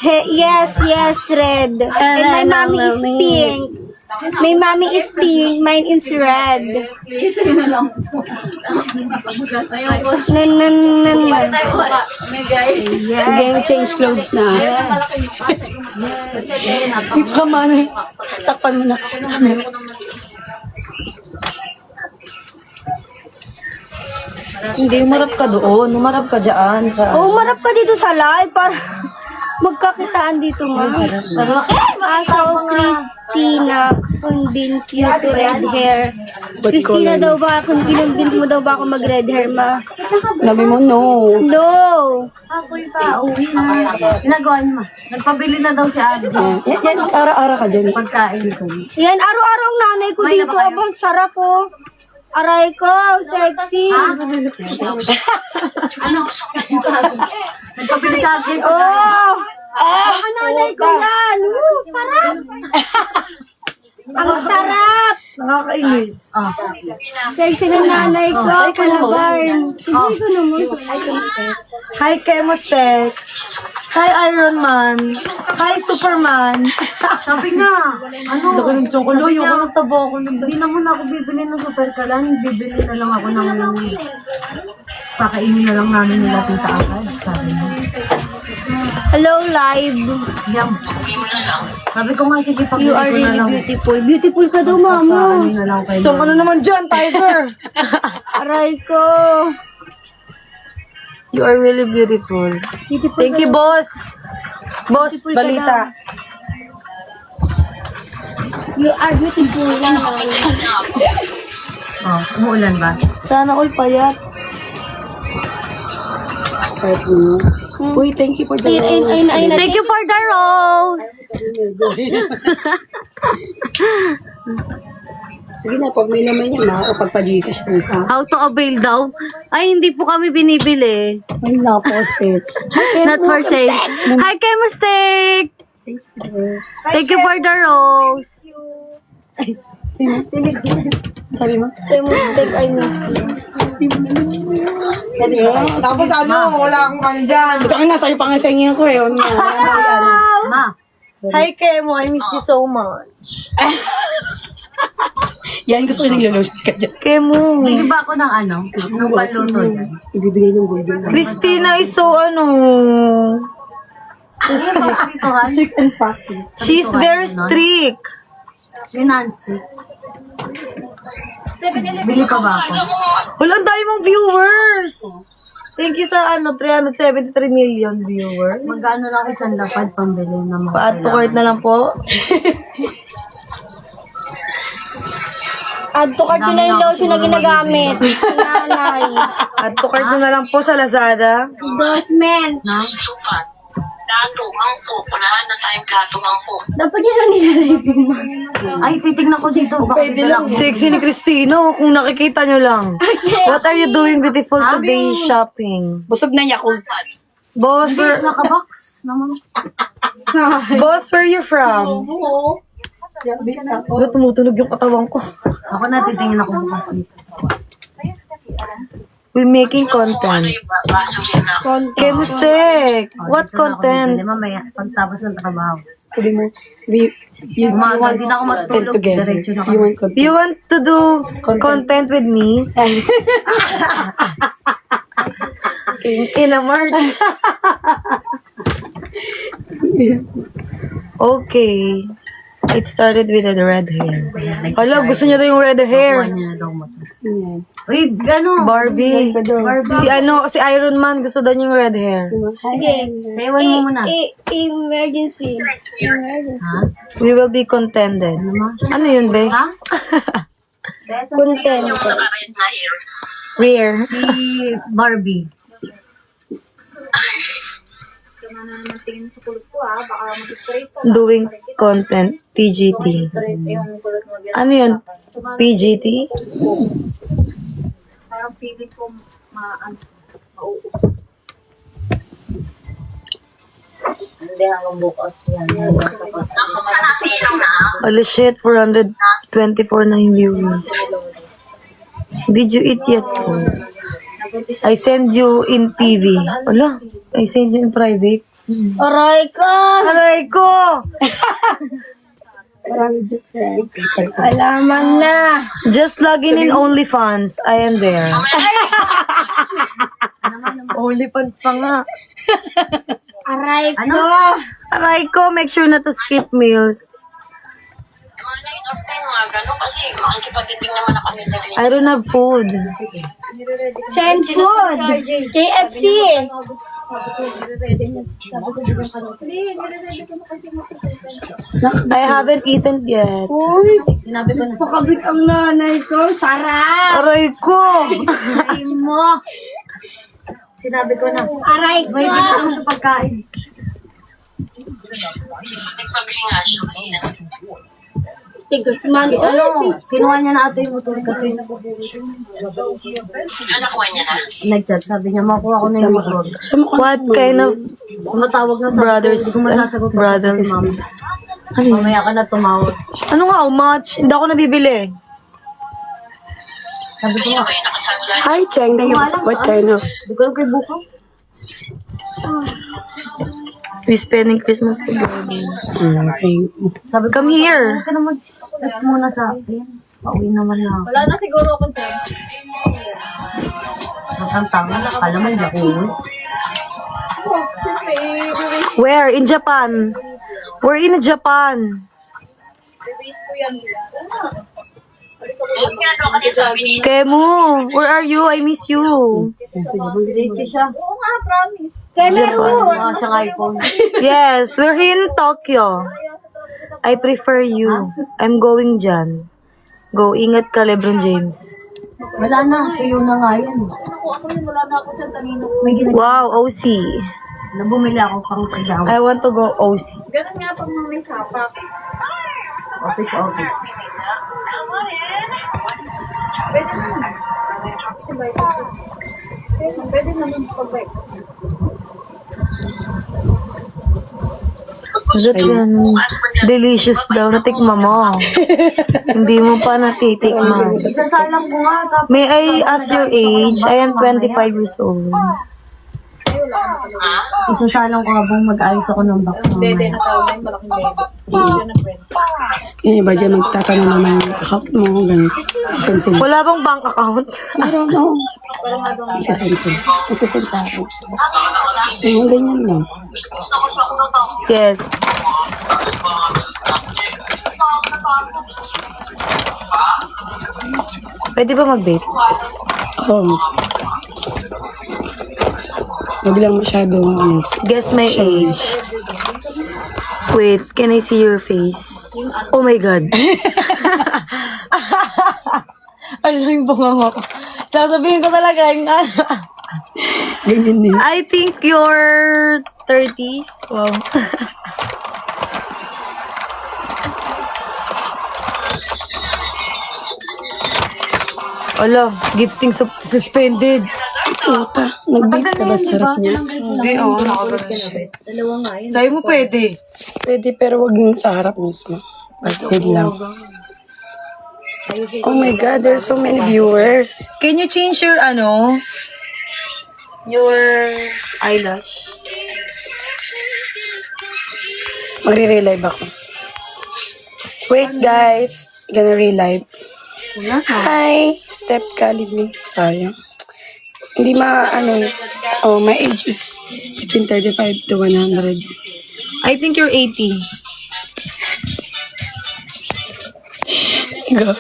Yes, red. And my mommy is pink. My mommy is pink, mine is red. Game change clothes na. Come on. Takpan mo na. Hindi, umarap ka doon. Umarap ka dyan. Umarap ka dito sa live para magkakitaan dito, ma. So, Christina, convince you to red hair. Christina daw ba, kung kinonvince mo daw ba ako mag-red hair, ma? Sabi mo, no. No! Apoy pa, uwi na. Ginagawa niyo, ma. Nagpabili na daw si Ate. Yan, ara-ara ka dyan. Pagkain ko. Yan, araw-araw ang nanay ko dito. Abang sarap, oh. Aray ko, sexy. Nagpabili sa akin. Oh! Ang nanay ko yan. Sarap! Ang sarap! Nakakainis. Sexy ng nanay ko. Kalabarn. Hindi ko naman. Hi, Chemostek. Hi, Iron Man. Hi, Superman. Sabi nga, ano? Laki ng chocolate. Yung ko nagtabo ako. Hindi na muna ako bibili ng super kalan. Bibili na lang ako ng pakainin na lang namin nila tita agad. Sabi niya. Hello, live. Yum. Sabi ko nga, sige, pag You are ko na really lang. beautiful. Beautiful ka daw, mama. Pakainin na lang kayo. So, ano naman dyan, Tiger? Aray ko. You are really beautiful. Beautiful Thank ka you, daw. boss. Boss, Beautiful ka balita. You are beautiful. Oh, umuulan ba? Sana all payat. Uy, thank you for the rose. Thank you for the rose! Sige na, pag may naman yan, makakapagpadika siya kung sa How to avail daw? Ay, hindi po kami binibili. Ay, naposit. Not for sale. Hi, Chemostek! Thank you for the rose. Sabi mo? Chemostek, I miss you. Sabi mo? Tapos ano, wala akong ano dyan. Ito ang nasa iyo pangasingin ko eh. Huwag niya. Ma, Hi, Kemo. I miss you so much. Yan, gusto ko yung naglolotion ka dyan. Kemo. bili ba ako ng ano? Ng paluto yan? Ibibigay ng golden. Christina is so Strict and practice. she's very strict. Si Nancy. Bili pa ba ako? Wala, ang dami mong viewers. Thank you sa 373 million viewers. Magkano lang isang lapad pambili ng mga Pa-add to cart na lang po. Add to cart yun na yung lotion na ginagamit. Nanay. Add to cart na lang po sa Lazada. Endorsement. No? Dapat yun ang nilalagay mo. Ay, titignan ko dito. Pwede lang. Sexy ni Christina, kung nakikita nyo lang. What are you doing beautiful today shopping? Busog na Yakult. Boss, where, Nakabox naman. boss, where you from? Wala, tumutunog yung katawan ko. Ako na, titingin ako bukas dito. We're making content. Chemostek. What content? Bibili mamaya, pagtapos ng trabaho. Sabi mo, you Umaga, want hindi na ako content matulog. together. Diretso na You kami. want content. You want to do content with me? In a March. Okay. It started with the red hair. Hala, gusto niya daw yung red Kuha hair. niya na daw matas. Yan. Uy, ano? Barbie. Si Iron Man gusto daw yung red hair. Sige. Sayawan mo muna. Emergency. Emergency. Ha? We will be contented. Ano yun, be? Ha? Content. Rear. Si Barbie. Doing content. TGT. Ano yun? PGT? Parang feeling ko Hindi hanggang bukas yan. Holy shit, 424 na yung viewers. Did you eat yet? I send you in PV. Wala, I send you in private. Aray ka! Aray ko! Alaman na. Just log in OnlyFans. I am there. OnlyFans pa nga. Aray ko. Aray ko, make sure na to skip meals. I don't have food. Send food. KFC. I haven't eaten yet. Uy, pakabit ang nanay ko. Sarap. Aray ko! Ay mo. Sinabi ko na. Aray ko. May bigyan mo sa pagkain. Tigas man. Ano, kinuha niya na ate yung motor kasi nag-chat. Sabi niya, makuha ko na yung motor. What kind of Tumatawag na sa brothers? hindi ko masasagot kasi Brothers. si ma'am. Mamaya ka na tumawag. Ano nga, how much? Hindi ako nabibili. Sabi ko nga, Hi, Cheng. What kind of? di ko alam kay Buko. We spending Christmas together. Okay. Sabi ko, Come here. huwag ka na mag-chat muna sa akin. Pauwi naman na ako. Wala na siguro ako dyan. Matantanga, kala mo hindi ako uwi. Where? In Japan. We're in Japan. Release ko yan. Kemo, where are you? I miss you. Diretso siya. Oo nga, promise. Cameroon. Mukha siyang iPhone. Yes, we're in Tokyo. I prefer you. I'm going dyan. Go, ingat ka, Lebron James. Wala na, tuyo na nga yan. Ako yun, wala na ako dyan kanina. May ginagawa Wow, OC. na bumili ako pang tagaw. I want to go OC. Ganun nga pag may sapak. Office. Pwede naman. Kasi bike ko. Pwede naman pag bike. Ba't yan? Delicious daw. Natikma mo. Hindi mo pa natitikman. Isasalang ko nga, tapos May I ask your age? I am 25 years old. isasalang ko habang mag-ayos ako ng box Dede mamaya. na tawag na yung malaking dede. Hindi na pwede. Yung iba dyan magtatanong naman yung account mo, ganun. Send sila. Wala bang bank account? Meron ako. Parang nga daw. Nagsasend sila. Nagsasend sa akin. Ayun, ganyan lang. Yes. Pwede ba mag-vape? Oo. Huwag lang masyadong, ano. Guess my age. Wait, can I see your face? Oh my God. Alam yung bunganga ko. Sasabihin ko talaga yung Ganyan din. I think you're 30s. Wow. Ala, gifting suspended. Puta, nag-vape ka ba sa harap niya? Hindi, oo. Shit. Dalawa nga yun. Sabi mo pwede. Pwede, pero wag yung sa harap mismo. Pagtid lang. Oh my God, there's so many viewers. Can you change your, your eyelash? Magre-relive ako. Wait, guys. Gonna relive. Hi! Step ka, leave me. Sorry. Hindi oh, my age is between 35 to 100. I think you're 80. Go.